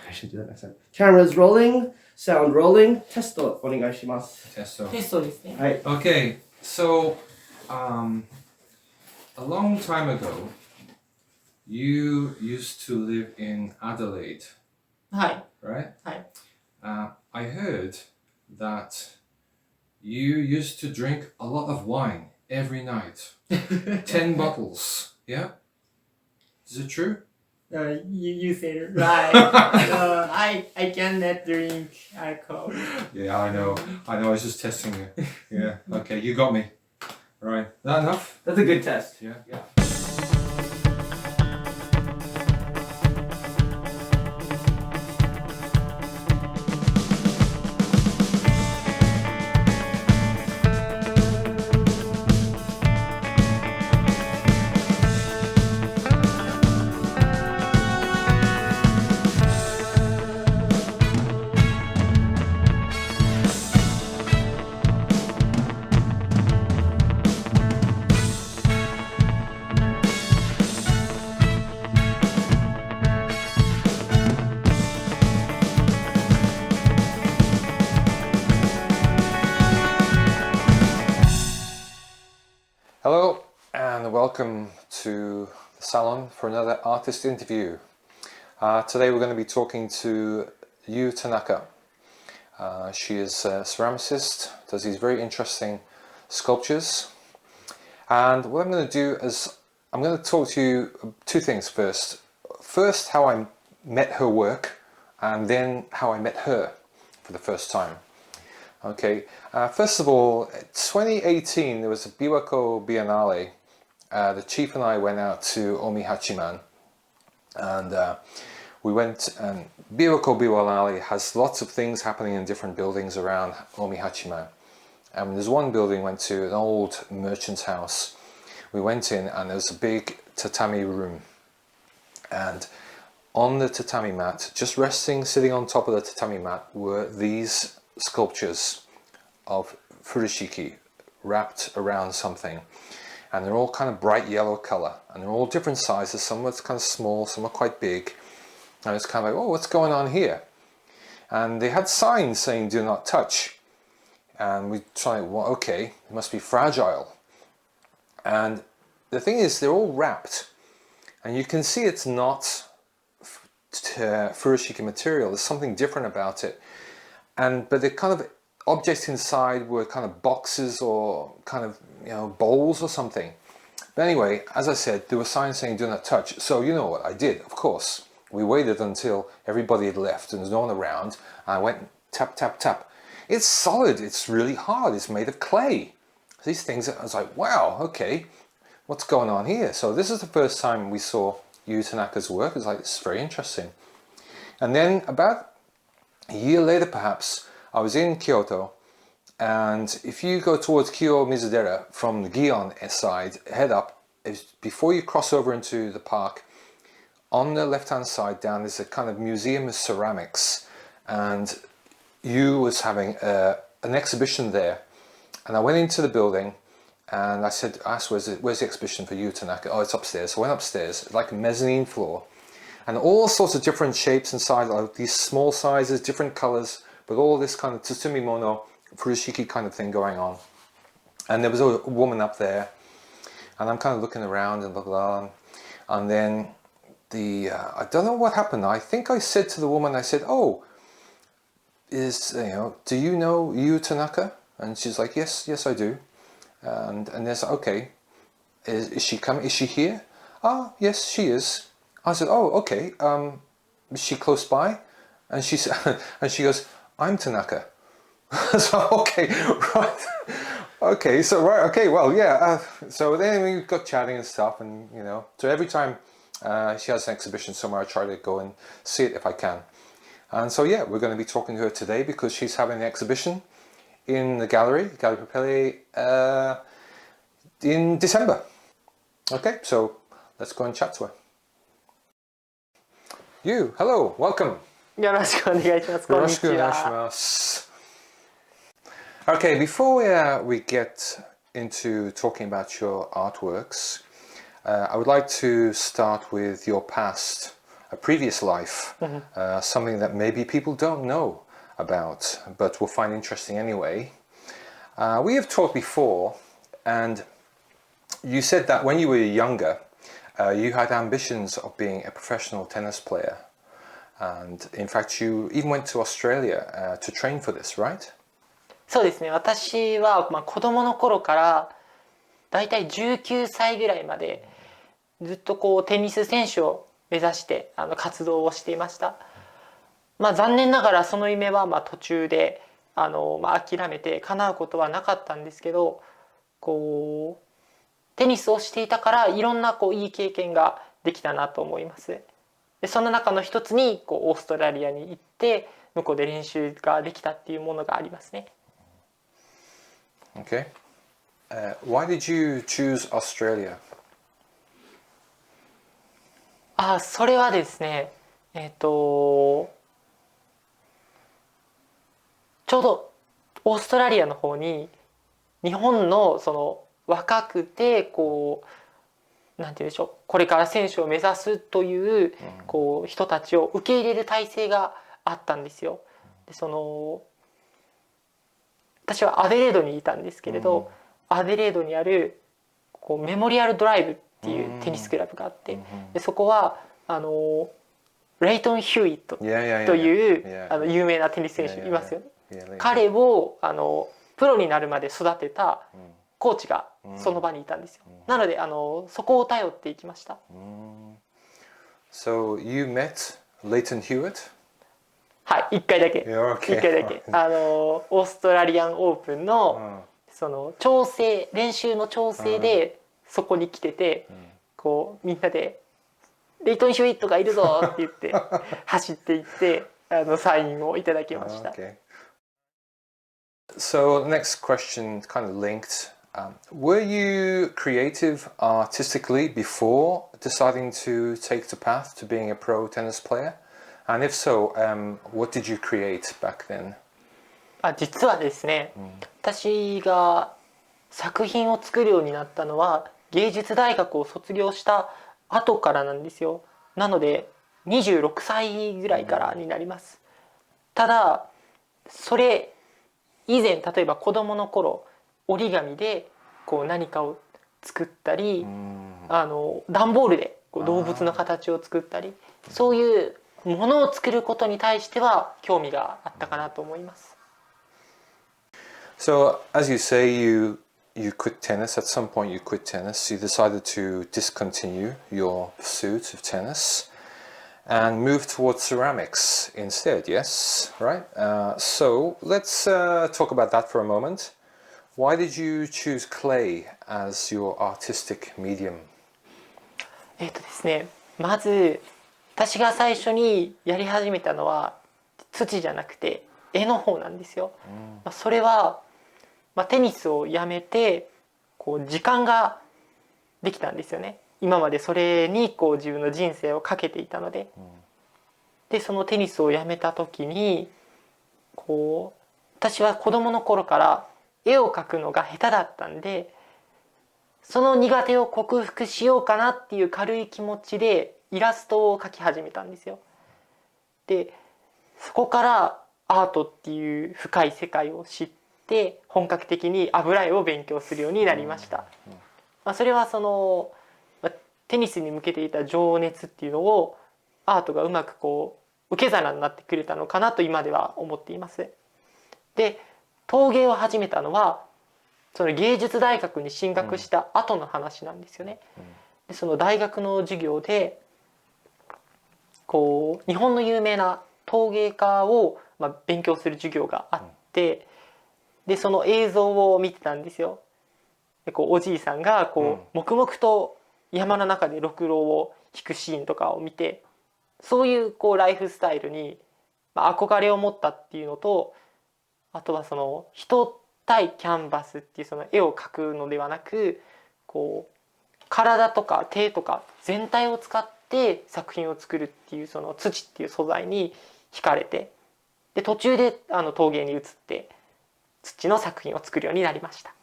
I should do that next time. Cameras rolling, sound rolling, テストお願いします。テスト。テストですね。はい。Okay, so a long time ago, you used to live in Adelaide, はい。 right? はい。I heard that you used to drink a lot of wine every night. 10 bottles, yeah? Is it true? You said it right. I cannot drink alcohol. Yeah, I know. I was just testing you. Yeah, okay, you got me. Right, that enough? That's a good test. Yeah. Hello and welcome to the Salon for another artist interview. Today we're going to be talking to Yu Tanaka. She is a ceramicist, does these very interesting sculptures. And what I'm going to do is I'm going to talk to you two things first. First, how I met her work, and then how I met her for the first time. Okay, first of all, 2018 there was a Biwako Biennale. The chief and I went out to Omihachiman, and we went, and Biwako Biennale has lots of things happening in different buildings around Omihachiman. And there's one building we went to, an old merchant's house. We went in and there was a big tatami room, and on the tatami mat, just resting, sitting on top of the tatami mat, were these sculptures of furushiki wrapped around something, and they're all kind of bright yellow color, and they're all different sizes. Some are kind of small, some are quite big, and it's kind of like, oh, what's going on here? And they had signs saying do not touch, and we tried, well, okay, it must be fragile. And the thing is, they're all wrapped, and you can see it's not furushiki material. There's something different about it. But the kind of objects inside were kind of boxes or kind of, bowls or something. But anyway, as I said, there were signs saying do not touch. So you know what I did, of course. We waited until everybody had left and there's no one around. And I went and tap, tap, tap. It's solid, it's really hard, it's made of clay. These things, I was like, wow, okay, what's going on here? So this is the first time we saw Yu Tanaka's work. It's like, it's very interesting. And then about a year later, perhaps, I was in Kyoto, and if you go towards Kiyo-Mizudera from the Gion side, head up, before you cross over into the park, on the left-hand side down, there's a kind of museum of ceramics, and Yu was having an exhibition there. And I went into the building, and I asked, where's the exhibition for Yu Tanaka? Oh, it's upstairs. So I went upstairs, like a mezzanine floor, and all sorts of different shapes and sizes, like these small sizes, different colors, with all this kind of tsutsumimono, furushiki kind of thing going on. And there was a woman up there, and I'm kind of looking around and blah blah, and then I don't know what happened. I think I said to the woman, I said, oh, do you know Yu Tanaka? And she's like, yes I do. And there's, okay, is she coming? Is she here? Oh, yes, she is. I said, oh, okay. Is she close by? And she goes, I'm Tanaka. So okay, right, okay, so right, okay, well, yeah. So then we got chatting and stuff, and so every time she has an exhibition somewhere, I try to go and see it if I can. And so yeah, we're going to be talking to her today because she's having an exhibition in the galerie Popelier, in December. Okay, so let's go and chat to her. Yu, hello, welcome. よろしくお願いします。こんにちは。Okay, before we get into talking about your artworks, I would like to start with your past. a previous life, something that maybe people don't know about, but will find interesting anyway. We have talked before, and you said that when you were younger, you had ambitions of being a professional tennis player. And in fact, you even went to Australia to train for this, right? そうですね。私は、子供の頃からだいたい19歳ぐらいまでずっとテニス選手を目指して活動をしていました。残念ながらその夢は途中で諦めて叶うことはなかったんですけど、テニスをしていたからいろんないい経験ができたなと思います。でその中の一つにオーストラリアに行って向こうで練習ができたっていうものがありますね。Okay. Why did you choose Australia? それはですね、ちょうどオーストラリアの方に日本のその若くてなんて言うんでしょう、これから選手を目指すという人たちを受け入れる体制があったんですよ。で私はアデレードにいたんですけれど、アデレードにあるメモリアルドライブっていうテニスクラブがあって、でそこはレイトン・ヒューイットという有名なテニス選手いますよね。彼をプロになるまで育てたコーチがその場にいたんですよ。なのでそこを頼っていきました。So you met Leighton Hewitt? はい、1回だけ。1回だけ。オーストラリアンオープンのその調整、練習の調整でそこに来てて、みんなでレイトン・ヒューイットがいるぞって言って走っていってサインをいただきました。So next question kind of linked. Were you creative artistically before deciding to take the path to being a pro tennis player? And if so, what did you create back then? 実はですね、私が作品を作るようになったのは芸術大学を卒業した後からなんですよ。なので26歳ぐらいからになります。ただそれ以前、例えば子供の頃折り紙で何かを作ったり、段ボールで動物の形を作ったり、そういうものを作ることに対しては興味があったかなと思います。So as you say, you quit tennis. At some point, you quit tennis. You decided to discontinue your pursuit of tennis and move towards ceramics instead. Yes, right. So let's talk about that for a moment. Why did you choose clay as your artistic medium? ですね、まず私が最初にやり始めたのは土じゃなくて絵の方なんですよ。それは、テニスをやめて時間ができたんですよね。今までそれに自分の人生をかけていたので、でそのテニスをやめた時に私は子供の頃から絵を描くのが下手だったんで、その苦手を克服しようかなっていう軽い気持ちでイラストを描き始めたんですよ。でそこからアートっていう深い世界を知って本格的に油絵を勉強するようになりました。それはテニスに向けていた情熱っていうのをアートがうまく受け皿になってくれたのかなと今では思っています。で陶芸を始めたのはその芸術大学に進学した後の話なんですよね。でその大学の授業で日本の有名な陶芸家を勉強する授業があって、でその映像を見てたんですよ。でおじいさんが黙々と山の中でろくろを弾くシーンとかを見て、そういうライフスタイルに憧れを持ったっていうのと、あとはその人対キャンバスっていうその絵を描くのではなく体とか手とか全体を使って作品を作るっていうその土っていう素材に惹かれて、で途中で陶芸に移って土の作品を作るようになりました。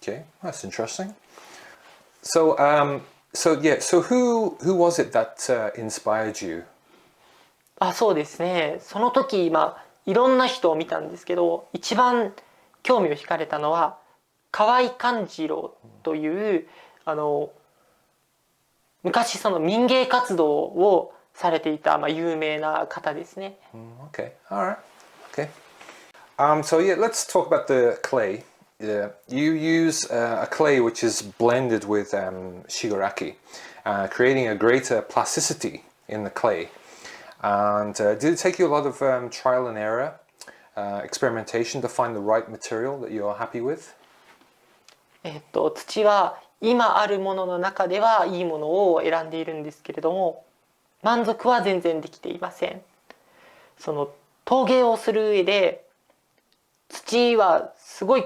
Okay, that's interesting. So So who was it that inspired you? そうですね。その時いろんな人を見たんですけど、一番興味を惹かれたのは河合勘次郎という昔その民芸活動をされていた有名な方ですね。Okay, all right, okay. So yeah, let's talk about the clay. You use a clay which is blended with shigaraki, creating a greater plasticity in the clay. And did it take you a lot of trial and error, experimentation to find the right material that you're happy with? 土は今あるものの中ではいいものを選んでいるんですけれども、満足は全然できていません。その陶芸をする上で土はすごい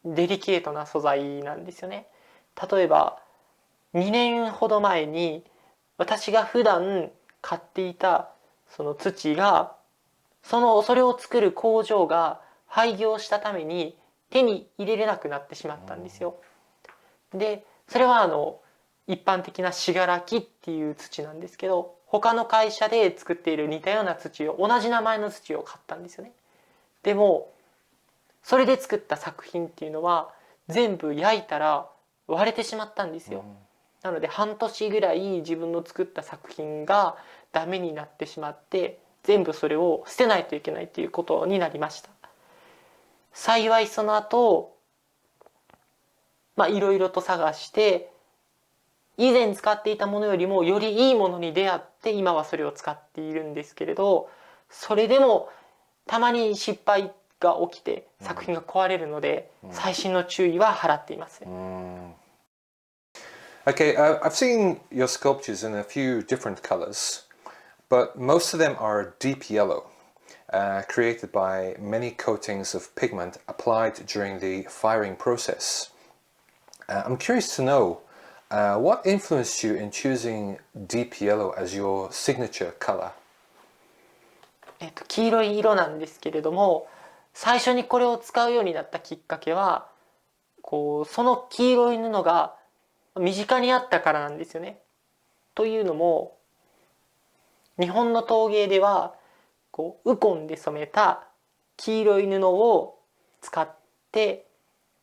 デリケートな素材なんですよね。例えば2年ほど前に私が普段買っていたその土がそれを作る工場が廃業したために手に入れれなくなってしまったんですよ。でそれは一般的な信楽っていう土なんですけど、他の会社で作っている似たような土を同じ名前の土を買ったんですよね。でもそれで作った作品っていうのは全部焼いたら割れてしまったんですよ。なので半年ぐらい自分の作った作品がダメになってしまって、全部それを捨てないといけないっていうことになりました。幸いその後いろいろと探して以前使っていたものよりもよりいいものに出会って今はそれを使っているんですけれど、それでもたまに失敗が起きて作品が壊れるので細心の注意は払っています。Okay, I've seen your sculptures in a few different colors, but most of them are deep yellow, created by many coatings of pigment applied during the firing process. I'm curious to know what influenced you in choosing deep yellow as your signature color? 黄色い色なんですけれども、最初にこれを使うようになったきっかけはその黄色い布が身近にあったからなんですよね。というのも日本の陶芸ではウコンで染めた黄色い布を使って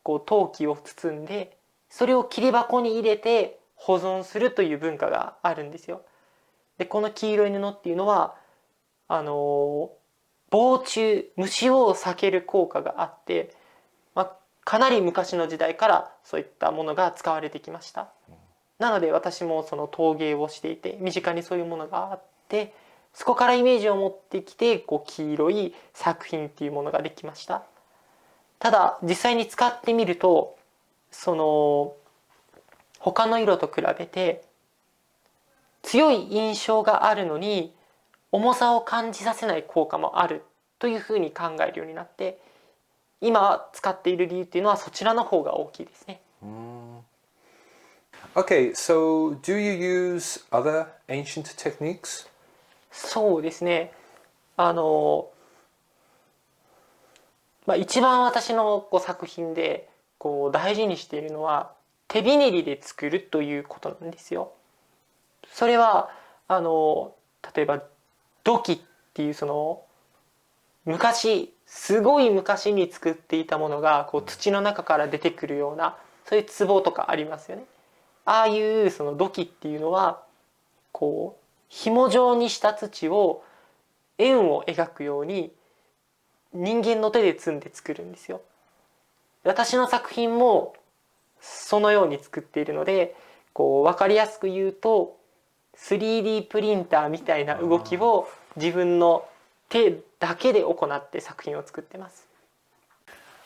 陶器を包んでそれを切り箱に入れて保存するという文化があるんですよ。でこの黄色い布っていうのは防虫、虫を避ける効果があって、かなり昔の時代からそういったものが使われてきました。なので私もその陶芸をしていて身近にそういうものがあって、そこからイメージを持ってきて黄色い作品っていうものができました。ただ実際に使ってみると他の色と比べて強い印象があるのに重さを感じさせない効果もあるというふうに考えるようになって、今使っている理由っていうのはそちらの方が大きいですね。Okay, so do you use other ancient techniques? そうですね。一番私の作品で大事にしているのは手びねりで作るということなんですよ。それは例えば土器っていう昔すごい昔に作っていたものが土の中から出てくるようなそういう壺とかありますよね。ああいう土器っていうのは紐状にした土を円を描くように人間の手で積んで作るんですよ。私の作品もそのように作っているので分かりやすく言うと 3D プリンターみたいな動きを自分の手だけで行って作品を作ってます。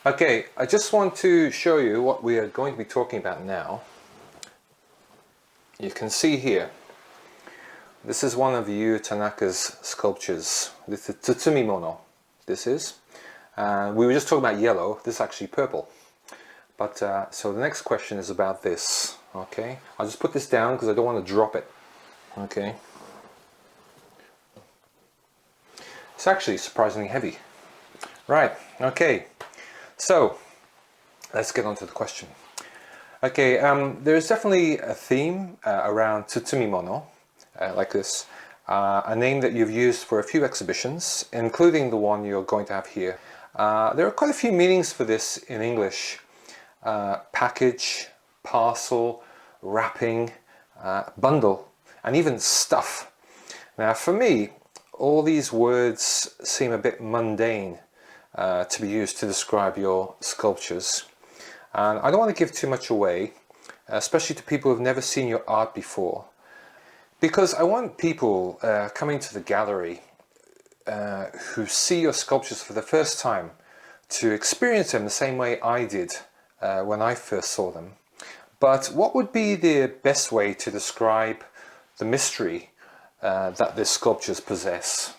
Okay, I just want to show you what we are going to be talking about now. You can see here, this is one of Yu Tanaka's sculptures. This is tsutsumimono. This is. We were just talking about yellow. This is actually purple. But so the next question is about this. Okay, I'll just put this down because I don't want to drop it. Okay. It's actually surprisingly heavy. Right. Okay. So let's get on to the question. Okay, there's definitely a theme around tsutsumimono, like this, a name that you've used for a few exhibitions, including the one you're going to have here. There are quite a few meanings for this in English. Package, parcel, wrapping, bundle, and even stuff. Now for me, all these words seem a bit mundane to be used to describe your sculptures. And I don't want to give too much away, especially to people who've never seen your art before, because I want people coming to the gallery who see your sculptures for the first time to experience them the same way I did when I first saw them. But what would be the best way to describe the mystery that the sculptures possess?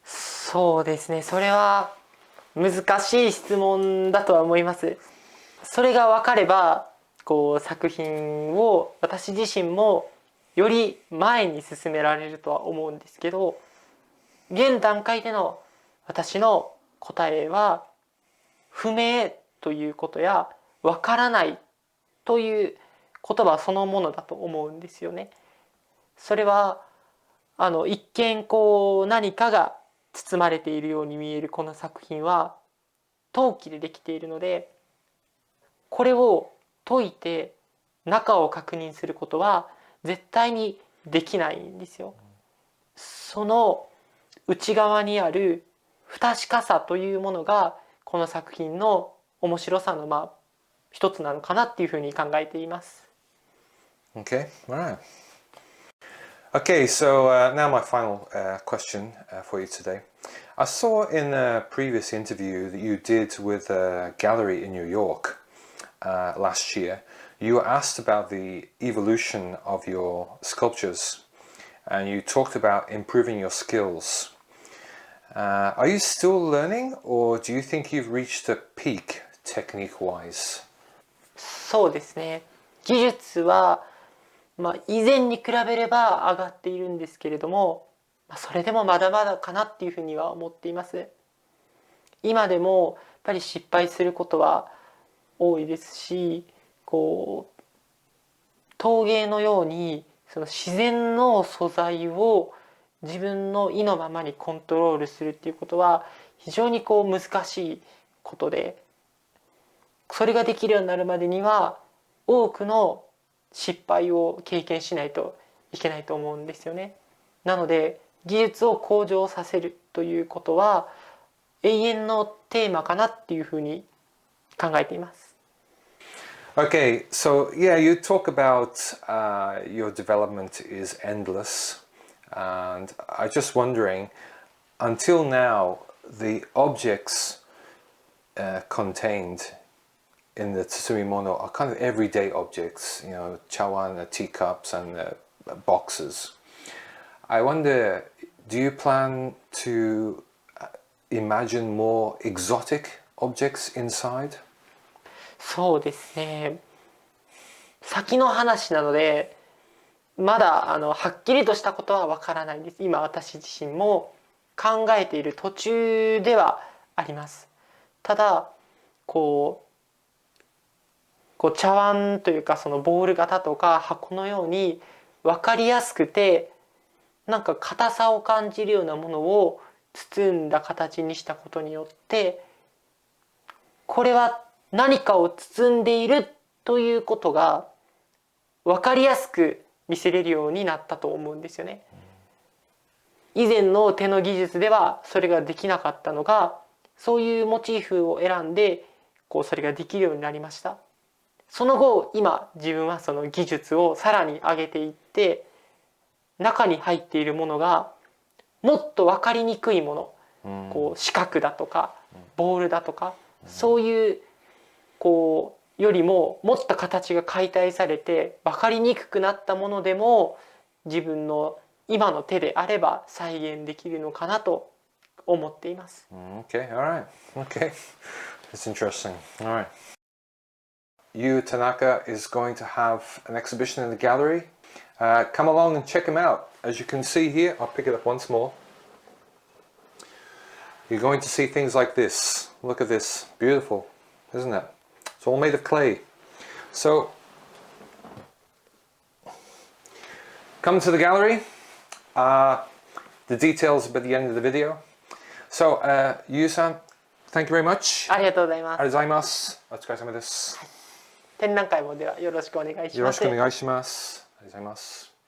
そうですね、それは難しい質問だとは思います。それが分かれば作品を私自身もより前に進められるとは思うんですけど、現段階での私の答えは不明ということや分からないという言葉そのものだと思うんですよね。それは一見何かが包まれているように見えるこの作品は陶器でできているので、これを解いて中を確認することは絶対にできないんですよ。その内側にある不確かさというものがこの作品の面白さの一つなのかなっていうふうに考えています。Okay, all right. Okay, so now my final question for you today. I saw in a previous interview that you did with a gallery in New York last year. You were asked about the evolution of your sculptures, and you talked about improving your skills. Are you still learning, or do you think you've reached a peak technique-wise? そうですね。技術は以前に比べれば上がっているんですけれども、それでもまだまだかなっていうふうには思っています。今でもやっぱり失敗することは多いですし、陶芸のようにその自然の素材を自分の意のままにコントロールするっていうことは非常に難しいことで、それができるようになるまでには多くの失敗を経験しないといけないと思うんですよね。なので技術を向上させるということは永遠のテーマかなっていうふうに考えています。Okay, so yeah, you talk about your development is endless, and I'm just wondering, until now, the objects contained in the tsutsumimono are kind of everyday objects, you know, chawan, teacups, and boxes. I wonder, do you plan to imagine more exotic objects inside? そうですね。先の話なので、まだはっきりとしたことはわからないです。今私自身も考えている途中ではあります。ただ茶碗というかそのボール型とか箱のように分かりやすくてなんか硬さを感じるようなものを包んだ形にしたことによってこれは何かを包んでいるということが分かりやすく見せれるようになったと思うんですよね。以前の手の技術ではそれができなかったのがそういうモチーフを選んでそれができるようになりました。その後今自分はその技術をさらに上げていって中に入っているものがもっと分かりにくいもの、四角だとかボールだとかそういうよりももっと形が解体されて分かりにくくなったものでも自分の今の手であれば再現できるのかなと思っています。Okay, all right. Okay, that's interesting. All right. Yu Tanaka is going to have an exhibition in the gallery. Come along and check him out. As you can see here, I'll pick it up once more. You're going to see things like this. Look at this. Beautiful, isn't it? It's all made of clay. So, come to the gallery. The details by the end of the video. So, Yu-san, thank you very much. ありがとうございます。ありがとうございます。お疲れ様です。展覧会もではよろしくお願いします。よろしくお願いします。ありがとうございます。